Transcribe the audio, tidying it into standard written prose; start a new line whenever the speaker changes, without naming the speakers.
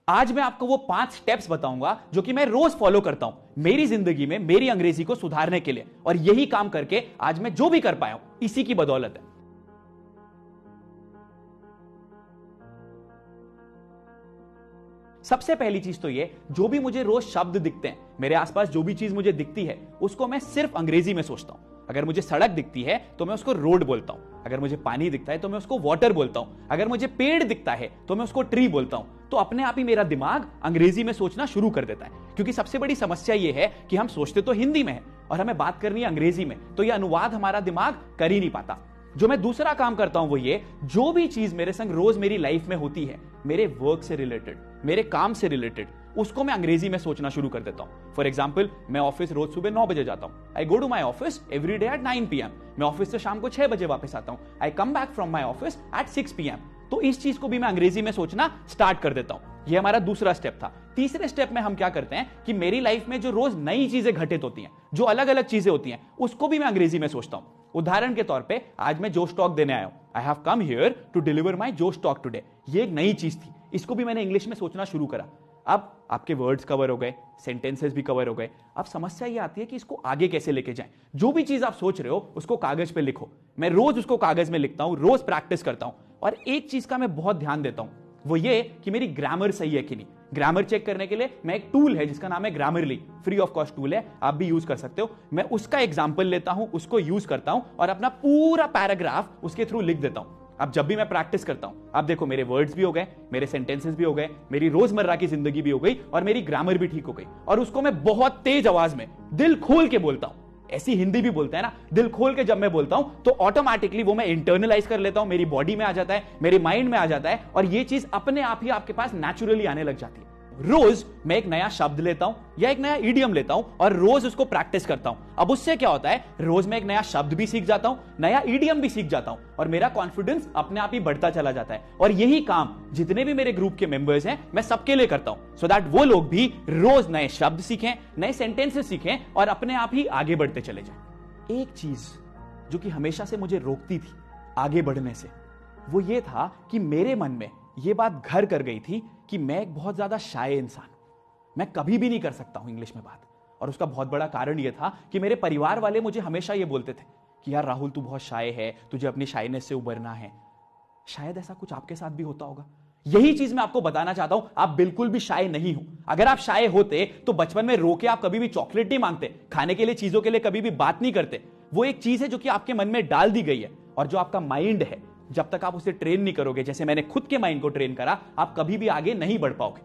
आज मैं आपको वो 5 स्टेप्स बताऊंगा जो कि मैं रोज फॉलो करता हूं मेरी जिंदगी में मेरी अंग्रेजी को सुधारने के लिए, और यही काम करके आज मैं जो भी कर पाया हूं इसी की बदौलत है। सबसे पहली चीज तो ये, जो भी मुझे रोज शब्द दिखते हैं, मेरे आसपास जो भी चीज मुझे दिखती है उसको मैं सिर्फ अंग्रेजी में सोचता हूं। अगर मुझे सड़क दिखती है तो मैं उसको रोड बोलता हूं, अगर मुझे पानी दिखता है तो मैं उसको वाटर बोलता हूं, अगर मुझे पेड़ दिखता है तो मैं उसको ट्री बोलता हूं। तो अपने आप ही मेरा दिमाग अंग्रेजी में सोचना शुरू कर देता है, क्योंकि सबसे बड़ी समस्या यह है कि हम सोचते तो हिंदी में है और हमें बात करनी है अंग्रेजी में, तो यह अनुवाद हमारा दिमाग कर ही नहीं पाता। जो मैं दूसरा काम करता हूं वो ये, जो भी चीज मेरे संग रोज मेरी लाइफ में होती है, मेरे वर्क से रिलेटेड, मेरे काम से रिलेटेड, उसको मैं अंग्रेजी में सोचना शुरू कर देता हूं। फॉर एग्जाम्पल, मैं ऑफिस रोज सुबह 9 बजे जाता हूं। I go to my office every day at 9 PM। मैं ऑफिस से शाम को 6 बजे वापस आता हूं। I come back from my office at 6 PM। तो इस चीज को भी मैं अंग्रेजी में सोचना स्टार्ट कर देता हूं। यह हमारा दूसरा स्टेप था। तीसरे स्टेप में हम क्या करते हैं कि मेरी लाइफ में जो रोज नई चीजें घटित होती हैं, जो अलग अलग चीजें होती हैं, उसको भी मैं अंग्रेजी में सोचता हूं। उदाहरण के तौर पे, आज मैं जोश टॉक देने आया हूं। I have come here to deliver my Josh Talk today. ये एक नई चीज थी, इसको भी मैंने इंग्लिश में सोचना शुरू करा। अब आपके वर्ड्स कवर हो गए, सेंटेंसेस भी कवर हो गए। अब समस्या ये आती है कि इसको आगे कैसे लेके जाएं। जो भी चीज आप सोच रहे हो उसको कागज पे लिखो। मैं रोज उसको कागज में लिखता हूं, रोज प्रैक्टिस करता हूं। और एक चीज का मैं बहुत ध्यान देता हूं, वो ये कि मेरी ग्रामर सही है कि नहीं। ग्रामर चेक करने के लिए मैं एक टूल है जिसका नाम है Grammarly, free of cost tool है, आप भी यूज कर सकते हो। मैं उसका एग्जांपल लेता हूं, उसको यूज करता हूं और अपना पूरा पैराग्राफ उसके थ्रू लिख देता हूं। अब जब भी मैं प्रैक्टिस करता हूं, आप देखो मेरे वर्ड्स भी हो गए, मेरे सेंटेंसेस भी हो गए, मेरी रोजमर्रा की जिंदगी भी हो गई और मेरी ग्रामर भी ठीक हो गई। और उसको मैं बहुत तेज आवाज में दिल खोल के बोलता हूं। ऐसी हिंदी भी बोलते हैं ना, दिल खोल के जब मैं बोलता हूं तो ऑटोमेटिकली वो मैं इंटरनलाइज कर लेता हूं, मेरी बॉडी में आ जाता है, मेरे माइंड में आ जाता है, और ये चीज अपने आप ही आपके पास नेचुरली आने लग जाती है। रोज मैं एक नया शब्द लेता हूं या एक नया इडियम लेता हूं और रोज उसको प्रैक्टिस करता हूं। अब उससे क्या होता है, रोज मैं एक नया शब्द भी सीख जाता हूं, नया इडियम भी सीख जाता हूं, और मेरा कॉन्फिडेंस अपने आप ही बढ़ता चला जाता है। और यही काम जितने भी मेरे ग्रुप के मेंबर्स हैं, मैं सबके लिए करता हूं, सो दैट वो लोग भी रोज नए शब्द सीखें, नए सेंटेंसेस सीखें और अपने आप ही आगे बढ़ते चले जाएं। एक चीज जो कि हमेशा से मुझे रोकती थी आगे बढ़ने से, वो ये था कि मेरे मन में ये बात घर कर गई थी कि मैं एक बहुत ज्यादा शाय इंसान हूं। मैं कभी भी नहीं कर सकता हूं इंग्लिश में बात। और उसका बहुत बड़ा कारण यह था कि मेरे परिवार वाले मुझे हमेशा यह बोलते थे कि यार राहुल, तू बहुत शाय है, तुझे अपनी शायनेस से उबरना है। शायद ऐसा कुछ आपके साथ भी होता होगा। यही चीज मैं आपको बताना चाहता हूं, आप बिल्कुल भी शाय नहीं हो। अगर आप शाय होते तो बचपन में रोके आप कभी भी चॉकलेट नहीं मांगते, खाने के लिए चीजों के लिए कभी भी बात नहीं करते। वो एक चीज है जो कि आपके मन में डाल दी गई है, और जो आपका माइंड है, जब तक आप उसे ट्रेन नहीं करोगे, जैसे मैंने खुद के माइंड को ट्रेन करा, आप कभी भी आगे नहीं बढ़ पाओगे।